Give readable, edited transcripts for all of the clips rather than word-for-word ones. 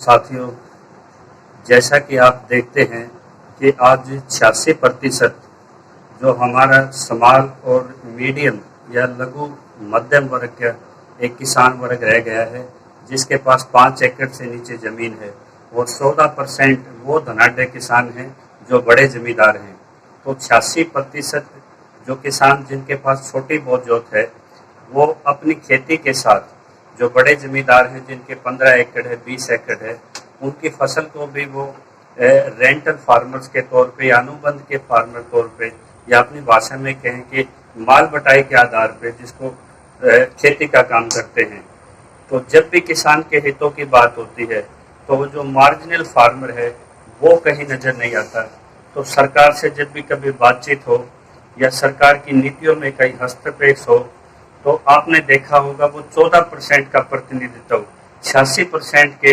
साथियों, जैसा कि आप देखते हैं कि आज 86% जो हमारा समाल और मीडियम या लघु मध्यम वर्ग का एक किसान वर्ग रह गया है, जिसके पास 5 एकड़ से नीचे ज़मीन है, और 14% वो धनाढ्य किसान हैं जो बड़े ज़मींदार हैं। तो 86% जो किसान जिनके पास छोटी बहुत जोत है, वो अपनी खेती के साथ जो बड़े ज़मींदार हैं जिनके 15 एकड़ है, 20 एकड़ है, उनकी फसल को भी वो रेंटल फार्मर्स के तौर पे या अनुबंध के फार्मर तौर पे, या अपनी भाषा में कहें कि माल बटाई के आधार पे जिसको खेती का काम करते हैं। तो जब भी किसान के हितों की बात होती है तो वो जो मार्जिनल फार्मर है वो कहीं नज़र नहीं आता। तो सरकार से जब भी कभी बातचीत हो या सरकार की नीतियों में कहीं हस्तक्षेप हो, तो आपने देखा होगा वो 14% का प्रतिनिधित्व 86% के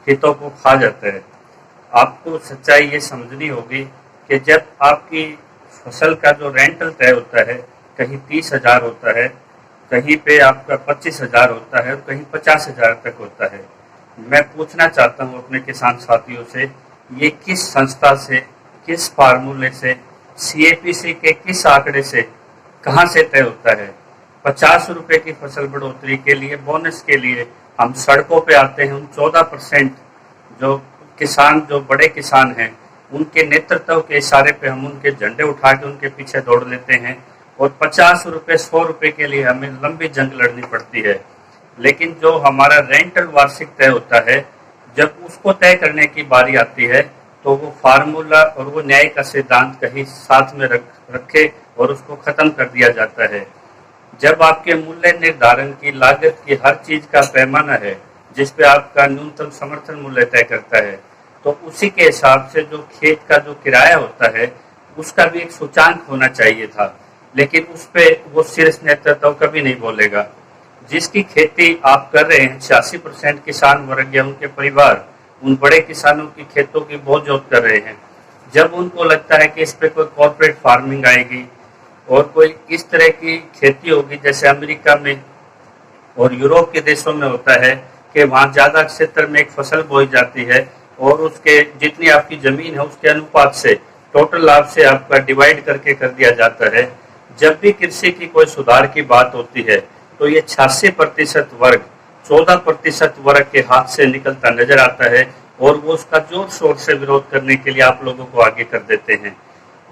हितों को खा जाता है। आपको सच्चाई ये समझनी होगी कि जब आपकी फसल का जो रेंटल तय होता है, कहीं 30,000 होता है, कहीं पे आपका 25,000 होता है और कहीं 50,000 तक होता है। मैं पूछना चाहता हूँ अपने किसान साथियों से, ये किस संस्था से, किस फार्मूले से, CAPC के किस आंकड़े से, कहाँ से तय होता है? 50 रुपए की फसल बढ़ोतरी के लिए, बोनस के लिए हम सड़कों पे आते हैं। उन 14% जो किसान, जो बड़े किसान हैं, उनके नेतृत्व के इशारे पे हम उनके झंडे उठा के उनके पीछे दौड़ लेते हैं, और 50 रुपए, 100 रुपए के लिए हमें लंबी जंग लड़नी पड़ती है। लेकिन जो हमारा रेंटल वार्षिक तय होता है, जब उसको तय करने की बारी आती है तो वो फार्मूला और वो न्याय का सिद्धांत कहीं साथ में रखे और उसको खत्म कर दिया जाता है। जब आपके मूल्य निर्धारण की लागत की हर चीज का पैमाना है, जिस पे आपका न्यूनतम समर्थन मूल्य तय करता है, तो उसी के हिसाब से जो खेत का जो किराया होता है उसका भी एक सूचांक होना चाहिए था। लेकिन उस पे वो शीर्ष नेतृत्व कभी नहीं बोलेगा। जिसकी खेती आप कर रहे हैं, 86% किसान वर्ग या उनके परिवार उन बड़े किसानों की खेतों की बहुत जोत कर रहे हैं। जब उनको लगता है कि इस पे कोई कॉर्पोरेट फार्मिंग आएगी और कोई इस तरह की खेती होगी जैसे अमेरिका में और यूरोप के देशों में होता है कि वहाँ ज़्यादा क्षेत्र में एक फसल बोई जाती है और उसके जितनी आपकी ज़मीन है उसके अनुपात से टोटल लाभ से आपका डिवाइड करके कर दिया जाता है। जब भी कृषि की कोई सुधार की बात होती है तो ये 86% वर्ग 14% वर्ग के हाथ से निकलता नजर आता है, और वो उसका जोर शोर से विरोध करने के लिए आप लोगों को आगे कर देते हैं।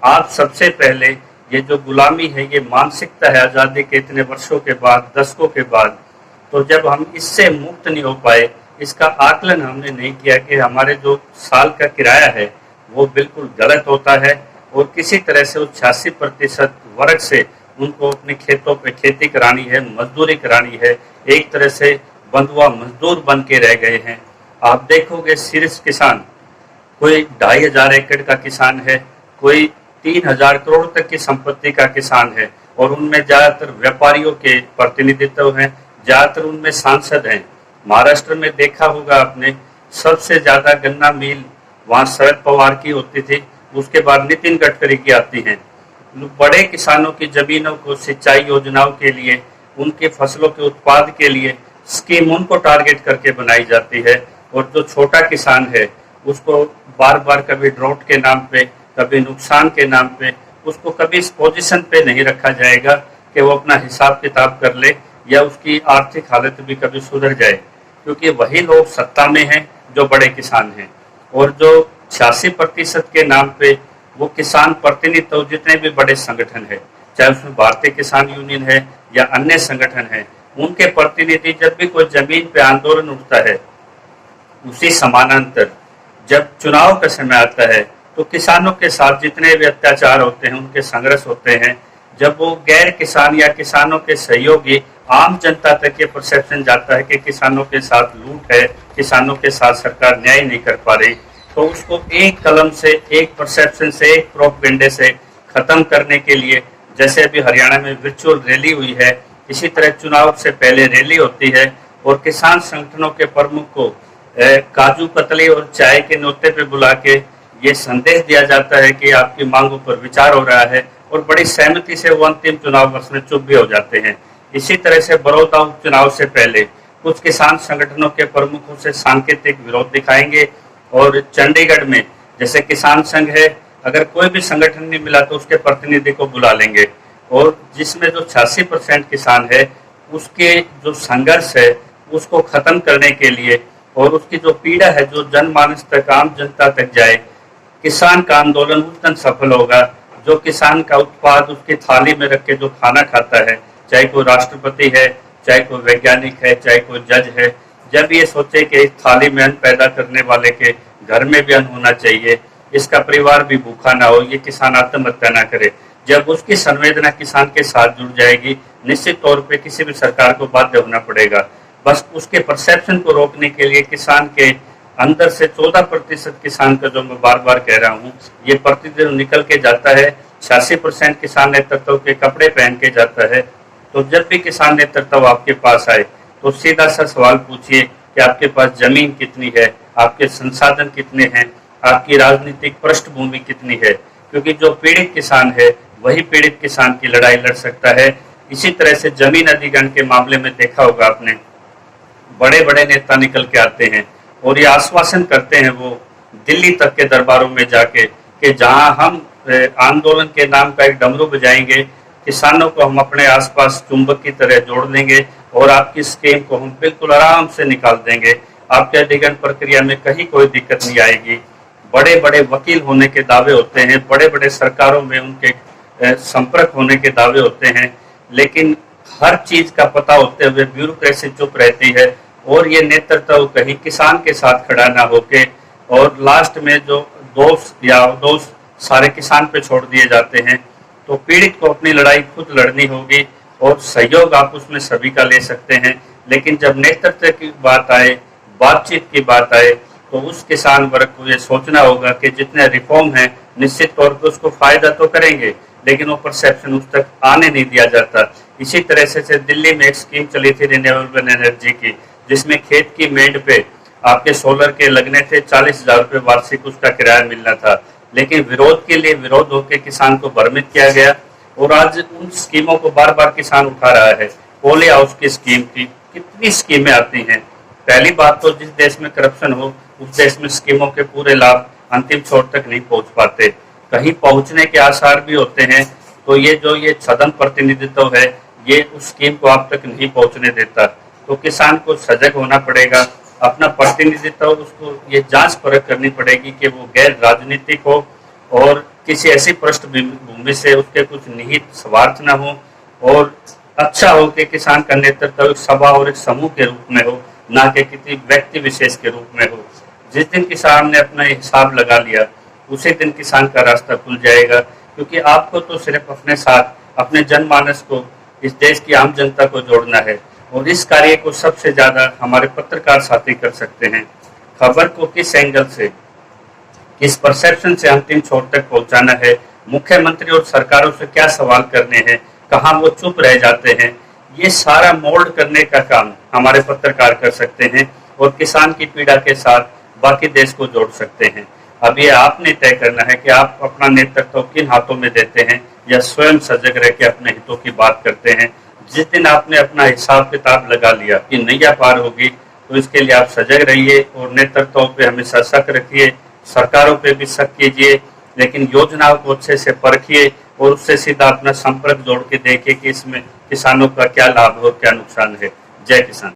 आप सबसे पहले ये जो गुलामी है, ये मानसिकता है आज़ादी के इतने वर्षों के बाद, दशकों के बाद, तो जब हम इससे मुक्त नहीं हो पाए, इसका आकलन हमने नहीं किया कि हमारे जो साल का किराया है वो बिल्कुल गलत होता है, और किसी तरह से उस 86% वर्ग से उनको अपने खेतों पे खेती करानी है, मजदूरी करानी है। एक तरह से बंधुआ मजदूर बन के रह गए हैं। आप देखोगे शीर्ष किसान कोई 2,500 एकड़ का किसान है, कोई 3,000 करोड़ तक की संपत्ति का किसान है, और उनमें ज्यादातर व्यापारियों के प्रतिनिधित्व हैं, ज्यादातर उनमें सांसद हैं। महाराष्ट्र में देखा होगा आपने, सबसे ज्यादा गन्ना मिल वहाँ शरद पवार की होती थी, उसके बाद नितिन गडकरी की आती हैं। बड़े किसानों की जमीनों को सिंचाई योजनाओं के लिए, उनके फसलों के उत्पाद के लिए स्कीम उनको टारगेट करके बनाई जाती है, और जो छोटा किसान है उसको बार बार कभी ड्रॉट के नाम पे, कभी नुकसान के नाम पे, उसको कभी इस पोजीशन पे नहीं रखा जाएगा कि वो अपना हिसाब किताब कर ले या उसकी आर्थिक हालत भी कभी सुधर जाए, क्योंकि वही लोग सत्ता में हैं जो बड़े किसान हैं। और जो 86% के नाम पे वो किसान प्रतिनिधित्व जितने भी बड़े संगठन है, चाहे उसमें भारतीय किसान यूनियन है या अन्य संगठन है, उनके प्रतिनिधि जब भी कोई जमीन पे आंदोलन उठता है, उसी समानांतर जब चुनाव का समय आता है तो किसानों के साथ जितने भी अत्याचार होते हैं, उनके संघर्ष होते हैं, जब वो गैर किसान या किसानों के सहयोगी आम जनता तक ये परसेप्शन जाता है कि किसानों के साथ लूट है, किसानों के साथ सरकार न्याय नहीं कर पा रही, तो उसको एक कलम से, एक परसेप्शन से, एक प्रोपेगेंडे से खत्म करने के लिए, जैसे अभी हरियाणा में वर्चुअल रैली हुई है, इसी तरह चुनाव से पहले रैली होती है, और किसान संगठनों के प्रमुख को काजू कतली और चाय के न्योते पे बुला के ये संदेश दिया जाता है कि आपकी मांगों पर विचार हो रहा है, और बड़ी सहमति से वो अंतिम चुनाव वर्ष में चुप भी हो जाते हैं। इसी तरह से बड़ौदा उपचुनाव से पहले कुछ किसान संगठनों के प्रमुखों से सांकेतिक विरोध दिखाएंगे और चंडीगढ़ में जैसे किसान संघ है, अगर कोई भी संगठन नहीं मिला तो उसके प्रतिनिधि को बुला लेंगे और जिसमें जो 86% किसान है उसके जो संघर्ष है उसको खत्म करने के लिए और उसकी जो पीड़ा है जो जनमानस तक, आम जनता तक जाए, किसान का आंदोलन उस दिन सफल होगा जो किसान का उत्पाद उसकी थाली में रख के जो खाना खाता है, चाहे कोई राष्ट्रपति है, चाहे कोई वैज्ञानिक है, चाहे कोई जज है, जब ये सोचे कि इस थाली में अन्न पैदा करने वाले के घर में भी अन्न होना चाहिए, इसका परिवार भी भूखा ना हो, ये किसान आत्महत्या ना करे, जब उसकी संवेदना किसान के साथ जुड़ जाएगी, निश्चित तौर पे किसी भी सरकार को बाध्य होना पड़ेगा। बस उसके परसेप्शन को रोकने के लिए किसान के अंदर से 14% किसान का जो मैं बार बार कह रहा हूँ, ये प्रतिदिन निकल के जाता है। 86% किसान नेतृत्व के कपड़े पहन के जाता है। तो जब भी किसान नेतृत्व आपके पास आए तो सीधा सा सवाल पूछिए कि आपके पास जमीन कितनी है, आपके संसाधन कितने हैं, आपकी राजनीतिक पृष्ठभूमि कितनी है, क्योंकि जो पीड़ित किसान है वही पीड़ित किसान की लड़ाई लड़ सकता है। इसी तरह से जमीन अधिग्रहण के मामले में देखा होगा आपने, बड़े बड़े नेता निकल के आते हैं और ये आश्वासन करते हैं वो दिल्ली तक के दरबारों में जाके कि जहां हम आंदोलन के नाम का एक डमरू बजाएंगे, किसानों को हम अपने आसपास चुंबक की तरह जोड़ देंगे और आपकी स्कीम को हम बिल्कुल आराम से निकाल देंगे, आपके अधिग्रहण प्रक्रिया में कहीं कोई दिक्कत नहीं आएगी। बड़े बड़े वकील होने के दावे होते हैं, बड़े बड़े सरकारों में उनके संपर्क होने के दावे होते हैं, लेकिन हर चीज का पता होते हुए ब्यूरोक्रेसी चुप रहती है और ये नेतृत्व कहीं किसान के साथ खड़ा ना होके और लास्ट में जो दोष सारे किसान पे छोड़ दिए जाते हैं। तो पीड़ित को अपनी लड़ाई खुद लड़नी होगी और सहयोग आप उसमें सभी का ले सकते हैं, लेकिन जब नेतृत्व की बात आए, बातचीत की बात आए, तो उस किसान वर्ग को ये सोचना होगा कि जितने रिफॉर्म है निश्चित तौर पर उसको फायदा तो करेंगे, लेकिन वो परसेप्शन उस तक आने नहीं दिया जाता। इसी तरह से दिल्ली में एक स्कीम चली थी रिन्यूएबल एनर्जी की, जिसमें खेत की मेड़ पे आपके सोलर के लगने थे, 40,000 रुपये वार्षिक उसका किराया मिलना था, लेकिन विरोध के लिए विरोध होकर किसान को भ्रमित किया गया और आज उन स्कीमों को बार बार किसान उठा रहा है। पोली हाउस की स्कीम थी, कितनी स्कीमें आती हैं। पहली बात तो जिस देश में करप्शन हो उस देश में स्कीमों के पूरे लाभ अंतिम छोर तक नहीं पहुंच पाते, कहीं पहुंचने के आसार भी होते हैं। तो ये सदन प्रतिनिधित्व है, ये उस स्कीम को आप तक नहीं पहुंचने देता। तो किसान को सजग होना पड़ेगा, अपना प्रतिनिधित्व उसको ये जांच परख करनी पड़ेगी कि वो गैर राजनीतिक हो और किसी ऐसी पृष्ठभूमि से उसके कुछ निहित स्वार्थ न हो और अच्छा हो कि किसान का नेतृत्व एक सभा और एक समूह के रूप में हो, ना कि किसी व्यक्ति विशेष के रूप में हो। जिस दिन किसान ने अपना हिसाब लगा लिया उसी दिन किसान का रास्ता खुल जाएगा, क्योंकि आपको तो सिर्फ अपने साथ अपने जनमानस को, इस देश की आम जनता को जोड़ना है और इस कार्य को सबसे ज्यादा हमारे पत्रकार साथी कर सकते हैं। खबर को किस एंगल से, किस परसेप्शन से अंतिम छोर तक पहुंचाना है, मुख्यमंत्री और सरकारों से क्या सवाल करने हैं, कहाँ वो चुप रह जाते हैं, ये सारा मोल्ड करने का काम हमारे पत्रकार कर सकते हैं और किसान की पीड़ा के साथ बाकी देश को जोड़ सकते हैं। अब ये आपने तय करना है कि आप अपना नेतृत्व किन हाथों में देते हैं या स्वयं सजग रह के अपने हितों की बात करते हैं। जिस दिन आपने अपना हिसाब किताब लगा लिया कि नैया पार होगी, तो इसके लिए आप सजग रहिए और नेतृत्व पे हमेशा शक रखिए, सरकारों पे भी शक कीजिए, लेकिन योजनाओं को अच्छे से परखिए और उससे सीधा अपना संपर्क जोड़ के देखिए कि इसमें किसानों का क्या लाभ और क्या नुकसान है। जय किसान।